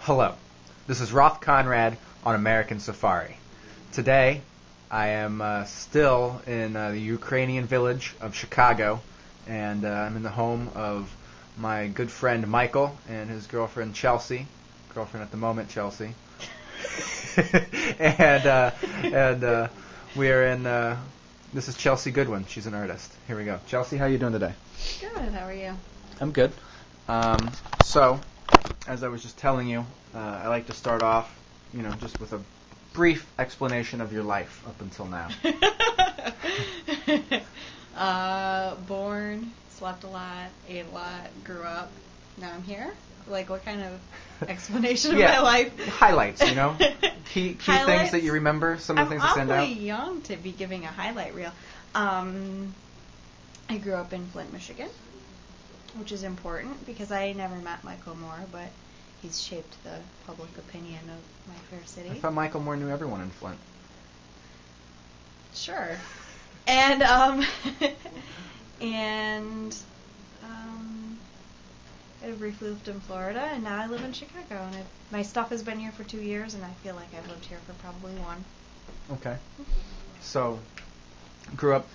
Hello, this is Roth Conrad on American Safari. Today, I am still in the Ukrainian village of Chicago, and I'm in the home of my good friend Michael and his girlfriend Chelsea. Girlfriend at the moment, Chelsea. and we are in. This is Chelsea Goodwin. She's an artist. Here we go. Chelsea, how are you doing today? Good. How are you? I'm good. So, as I was just telling you, I like to start off, just with a brief explanation of your life up until now. Born, slept a lot, ate a lot, grew up. Now I'm here. Like, what kind of explanation of my life? Highlights, key things that you remember, some of the things that stand out. I'm awfully young to be giving a highlight reel. I grew up in Flint, Michigan, which is important because I never met Michael Moore, but he's shaped the public opinion of my fair city. I thought Michael Moore knew everyone in Flint. Sure. And I briefly lived in Florida, and now I live in Chicago. And my stuff has been here for 2 years, and I feel like I've lived here for probably 1. Okay. So, grew up.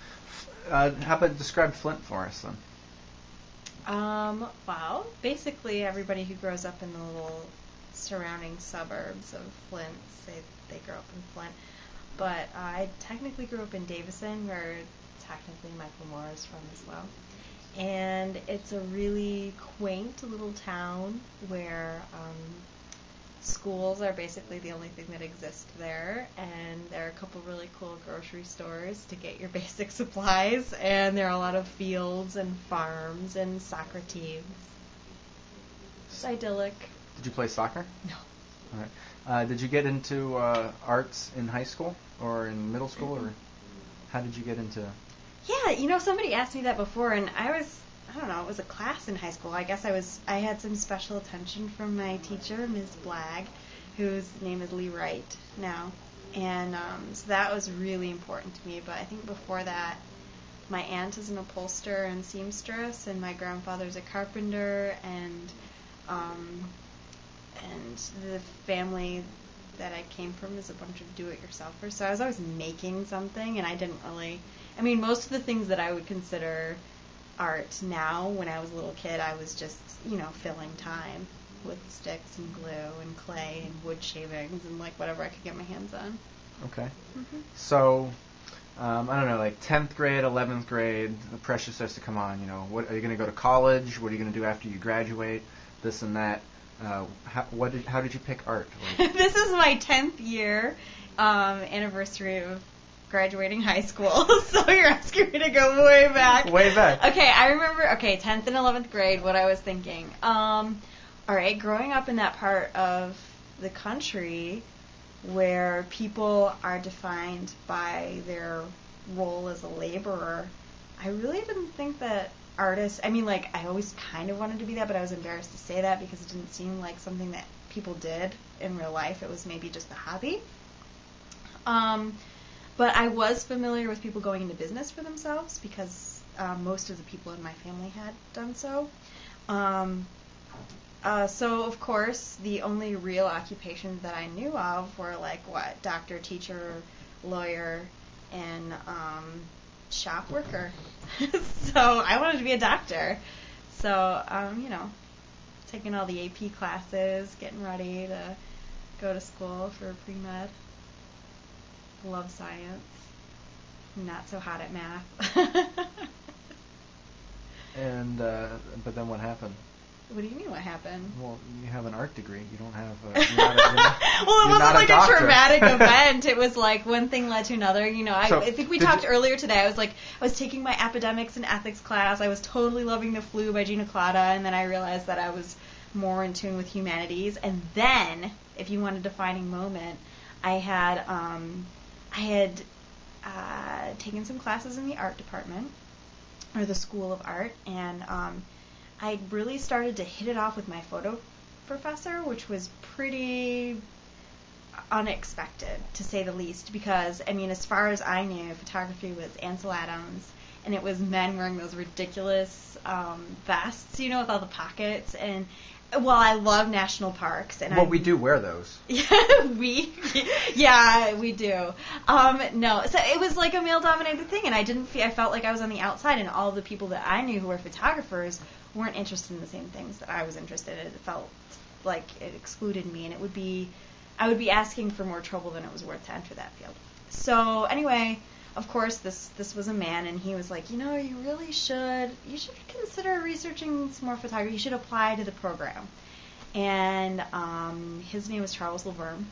How about describe Flint for us then? Well, basically everybody who grows up in the little surrounding suburbs of Flint say they grew up in Flint. But I technically grew up in Davison, where technically Michael Moore is from as well. And it's a really quaint little town where schools are basically the only thing that exists there, and there are a couple really cool grocery stores to get your basic supplies, and there are a lot of fields and farms and soccer teams. It's idyllic. Did you play soccer? No. All right. Did you get into arts in high school or in middle school, or how did you get into? Yeah, somebody asked me that before, and I don't know, it was a class in high school. I guess I had some special attention from my teacher, Ms. Blagg, whose name is Lee Wright now. And so that was really important to me. But I think before that, my aunt is an upholsterer and seamstress, and my grandfather's a carpenter, and the family that I came from is a bunch of do-it-yourselfers. So I was always making something, and I didn't really... I mean, most of the things that I would consider art now, when I was a little kid, I was just, filling time with sticks and glue and clay and wood shavings and, whatever I could get my hands on. Okay. Mm-hmm. So, I don't know, 10th grade, 11th grade, the pressure starts to come on, what are you going to go to college? What are you going to do after you graduate? This and that. How did you pick art? This is my 10th year anniversary of graduating high school, so you're asking me to go way back. Way back. Okay, I remember, 10th and 11th grade, what I was thinking. All right, growing up in that part of the country where people are defined by their role as a laborer, I really didn't think that artists, I always kind of wanted to be that, but I was embarrassed to say that because it didn't seem like something that people did in real life. It was maybe just a hobby. But I was familiar with people going into business for themselves because most of the people in my family had done so. So, of course, the only real occupations that I knew of were doctor, teacher, lawyer, and shop worker. So I wanted to be a doctor. So, taking all the AP classes, getting ready to go to school for pre-med. Love science. Not so hot at math. And but then what happened? What do you mean what happened? Well, you have an art degree. You don't have. Well, it wasn't like a traumatic event. It was one thing led to another. I think we talked earlier today. I was taking my academics and ethics class. I was totally loving The Flu by Gina Claudia, and then I realized that I was more in tune with humanities. And then, if you want a defining moment, I had taken some classes in the art department, or the School of Art, and I really started to hit it off with my photo professor, which was pretty unexpected, to say the least, because, as far as I knew, photography was Ansel Adams, and it was men wearing those ridiculous vests, with all the pockets, and Well, I love national parks, and Well, we do wear those. Yeah, we do. No, so it was like a male-dominated thing, and I felt like I was on the outside, and all the people that I knew who were photographers weren't interested in the same things that I was interested in. It felt like it excluded me, and I would be asking for more trouble than it was worth to enter that field. So anyway, of course, this was a man, and he was like, you should consider researching some more photography. You should apply to the program. And his name was Charles Laverne.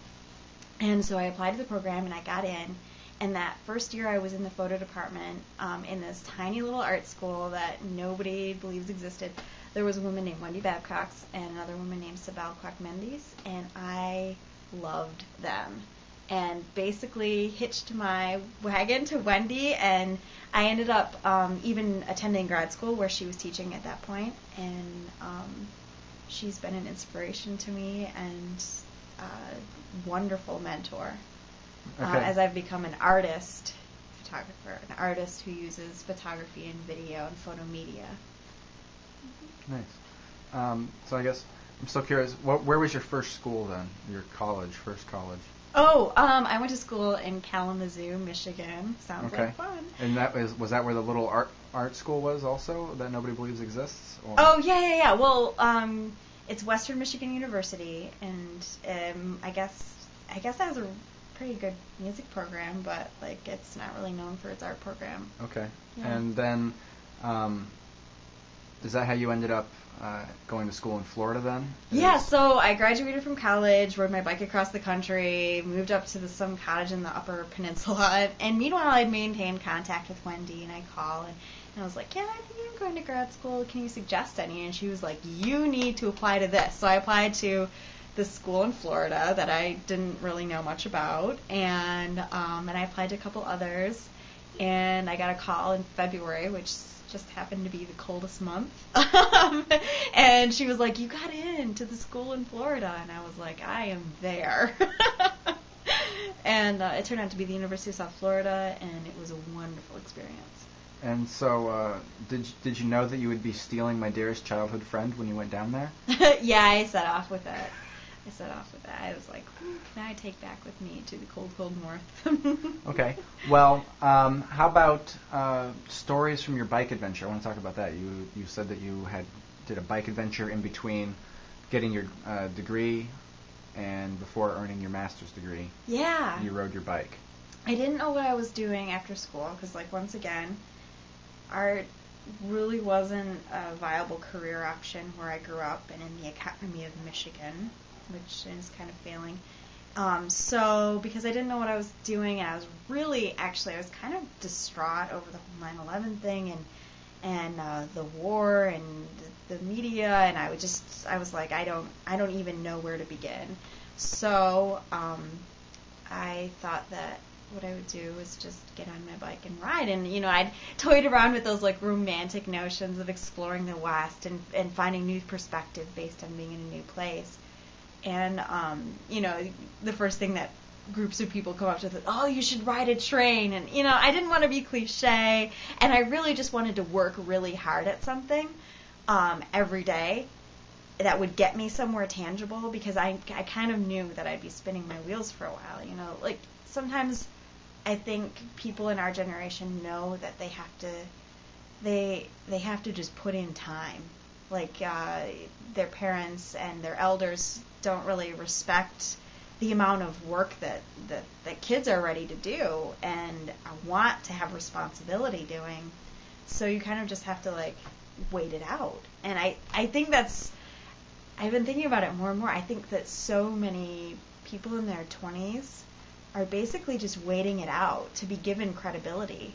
And so I applied to the program, and I got in. And that first year I was in the photo department in this tiny little art school that nobody believes existed. There was a woman named Wendy Babcox and another woman named Sibel Kwak-Mendes, and I loved them. And basically hitched my wagon to Wendy, and I ended up even attending grad school where she was teaching at that point, and she's been an inspiration to me and a wonderful mentor as I've become an photographer, an artist who uses photography and video and photo media. Nice. So I guess I'm still curious, where was your first school then, your first college? Oh, I went to school in Kalamazoo, Michigan. Sounds like fun. And was that where the little art school was also that nobody believes exists? Or? Oh yeah. Well, it's Western Michigan University, and I guess that has a pretty good music program, but like it's not really known for its art program. Okay. Yeah. And then, is that how you ended up going to school in Florida then? Yeah, so I graduated from college, rode my bike across the country, moved up to some cottage in the Upper Peninsula, and meanwhile I'd maintained contact with Wendy, and I'd call, and I was like, yeah, I think I'm going to grad school, can you suggest any? And she was like, you need to apply to this. So I applied to this school in Florida that I didn't really know much about, and I applied to a couple others, and I got a call in February, which just happened to be the coldest month. And she was like, you got into the school in Florida. And I was like, I am there. And it turned out to be the University of South Florida, and it was a wonderful experience. And so, did you know that you would be stealing my dearest childhood friend when you went down there? Yeah, I set off with that. I was like, who can I take back with me to the cold, cold north? Okay. Well, how about stories from your bike adventure? I want to talk about that. You said that you did a bike adventure in between getting your degree and before earning your master's degree. Yeah. You rode your bike. I didn't know what I was doing after school because, like, once again, art really wasn't a viable career option where I grew up and in the Academy of Michigan, which is kind of failing. So because I didn't know what I was doing, and I was kind of distraught over the whole 9/11 thing and the war and the media, and I was like, I don't even know where to begin. So I thought that what I would do was just get on my bike and ride, and I'd toyed around with those like romantic notions of exploring the West and finding new perspective based on being in a new place. And, the first thing that groups of people come up to is, oh, you should ride a train. And, I didn't want to be cliche. And I really just wanted to work really hard at something every day that would get me somewhere tangible, because I kind of knew that I'd be spinning my wheels for a while. Like sometimes I think people in our generation know that they have to just put in time. Like their parents and their elders don't really respect the amount of work that kids are ready to do and want to have responsibility doing. So you kind of just have to like wait it out. And I think I've been thinking about it more and more. I think that so many people in their 20s are basically just waiting it out to be given credibility.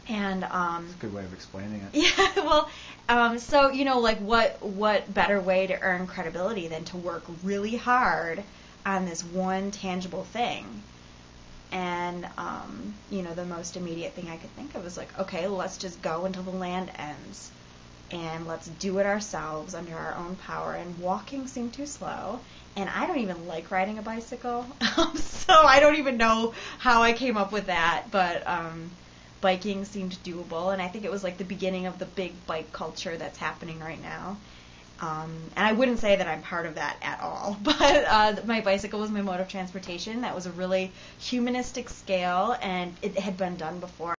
And that's a good way of explaining it. Yeah, well, so like what better way to earn credibility than to work really hard on this one tangible thing? And the most immediate thing I could think of was like, okay, let's just go until the land ends, and let's do it ourselves under our own power. And walking seemed too slow, and I don't even like riding a bicycle, so I don't even know how I came up with that, but biking seemed doable, and I think it was like the beginning of the big bike culture that's happening right now. And I wouldn't say that I'm part of that at all, but my bicycle was my mode of transportation. That was a really humanistic scale, and it had been done before.